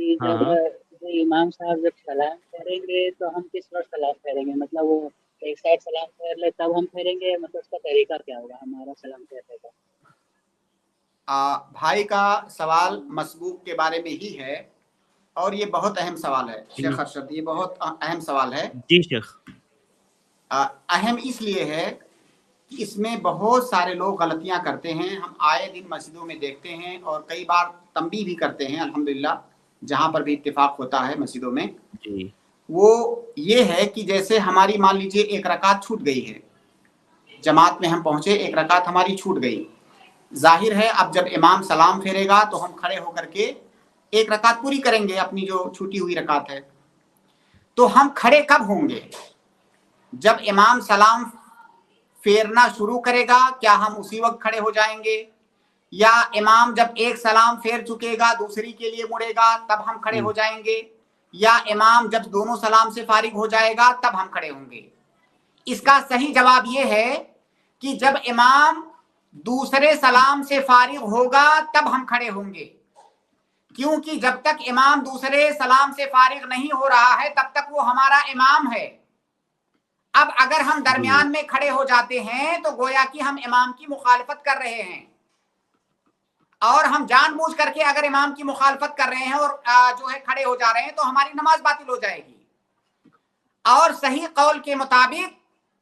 कि हाँ जब हाँ। जो इमाम साहब जब सलाम फेरेंगे तो हम किस वक्त सलाम फेरेंगे, मतलब वो एक साइड सलाम फेर ले तब हम फेरेंगे, मतलब उसका तरीका क्या होगा हमारा सलाम फेरने का? भाई का सवाल मसबूक के बारे में ही है और ये बहुत अहम सवाल है शेख अरशद, ये बहुत अहम सवाल है। जी शेख। अहम इसलिए है कि इसमें बहुत सारे लोग गलतियां करते हैं, हम आए दिन मस्जिदों में देखते हैं और कई बार तंबीह भी करते हैं अल्हम्दुलिल्लाह, जहां पर भी इत्तेफाक होता है मस्जिदों में। जी। वो ये है कि जैसे हमारी मान लीजिए एक रकात छूट गई है, जमात में हम पहुंचे, एक रकात हमारी छूट गई, जाहिर है अब जब इमाम सलाम फेरेगा तो हम खड़े होकर के एक रकात पूरी करेंगे, अपनी जो छूटी हुई रकात है। तो हम खड़े कब होंगे? जब इमाम सलाम फेरना शुरू करेगा, क्या हम उसी वक्त खड़े हो जाएंगे, या इमाम जब एक सलाम फेर चुकेगा दूसरी के लिए मुड़ेगा तब हम खड़े हो जाएंगे, या इमाम जब दोनों सलाम से फारिग हो जाएगा तब हम खड़े होंगे? इसका सही जवाब यह है कि जब इमाम दूसरे सलाम से फारिग होगा तब हम खड़े होंगे, क्योंकि जब तक इमाम दूसरे सलाम से फारिग नहीं हो रहा है तब तक वो हमारा इमाम है। अब अगर हम दरमियान में खड़े हो जाते हैं तो गोया कि हम इमाम की मुखालफत कर रहे हैं, और हम जानबूझ करके अगर इमाम की मुखालफत कर रहे हैं और जो है खड़े हो जा रहे हैं तो हमारी नमाज बातिल हो जाएगी। और सही कौल के मुताबिक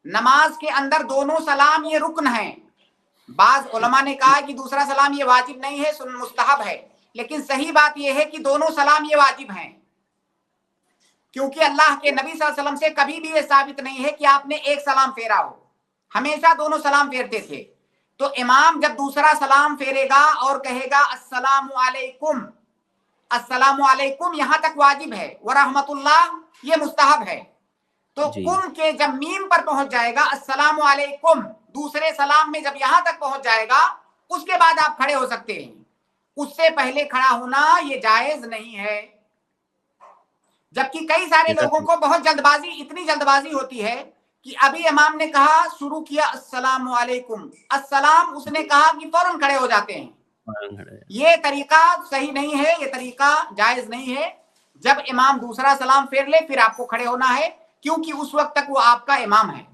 नमाज के अंदर दोनों सलाम ये रुकन है। बाज उलमा ने कहा कि दूसरा सलाम ये वाजिब नहीं है, सुन मुस्तहब है, लेकिन सही बात यह है कि दोनों सलाम ये वाजिब हैं, क्योंकि अल्लाह के नबी सल्लल्लाहु अलैहि वसल्लम से कभी भी ये साबित नहीं है कि आपने एक सलाम फेरा हो, हमेशा दोनों सलाम फेरते थे। तो इमाम जब दूसरा सलाम फेरेगा और कहेगा अस्सलामु अलैकुम, अस्सलामु अलैकुम यहां तक वाजिब है, व रहमतुल्लाह ये मुस्तहब है। तो कुम के जब मीम पर पहुंच जाएगा, अस्सलामु अलैकुम, दूसरे सलाम में जब यहां तक पहुंच जाएगा उसके बाद आप खड़े हो सकते हैं, उससे पहले खड़ा होना ये जायज नहीं है। जबकि कई सारे लोगों को बहुत जल्दबाजी, इतनी जल्दबाजी होती है कि अभी इमाम ने कहा, शुरू किया अस्सलामु अलैकुम, अस्सलाम उसने कहा कि फौरन खड़े हो जाते हैं। ये तरीका सही नहीं है, ये तरीका जायज नहीं है। जब इमाम दूसरा सलाम फेर ले फिर आपको खड़े होना है, क्योंकि उस वक्त तक वो आपका इमाम है।